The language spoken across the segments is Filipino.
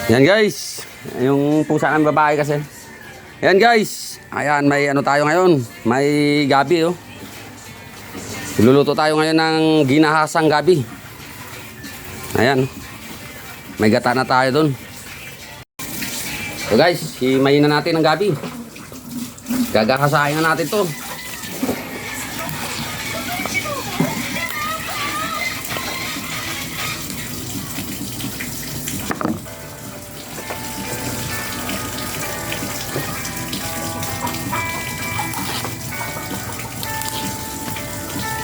Yan guys, yung pusa ng babae kasi. Yan guys, ayan may ano tayo ngayon, may gabi oh. Luluto tayo ngayon ng ginahasang gabi. Ayan, may gata na tayo dun. So guys, himayin na natin ang gabi. Gagahasahin na natin to.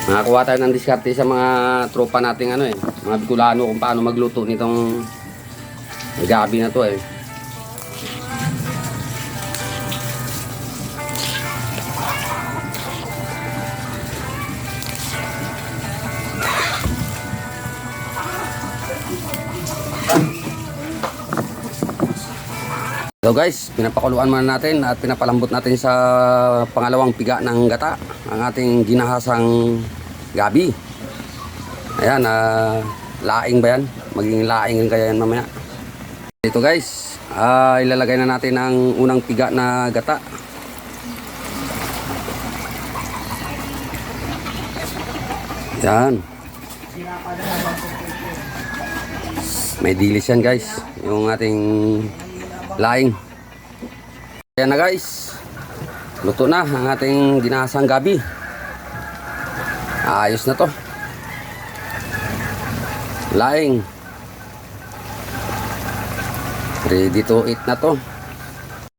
Nakakuha tayo ng diskarte sa mga tropa nating ano mga Bicolano kung paano magluto nitong gabi na to So guys, pinapakuluan muna natin at pinapalambot natin sa pangalawang piga ng gata ang ating ginahasang gabi. Ayan, laing ba yan? Magiging laing kaya yan mamaya. Ito guys, ilalagay na natin ang unang piga na gata. Ayan. May dilis yan guys, yung ating laing. Ayan na guys, luto na ang ating ginahasang gabi. Ayos na to. Laing ready to eat na to.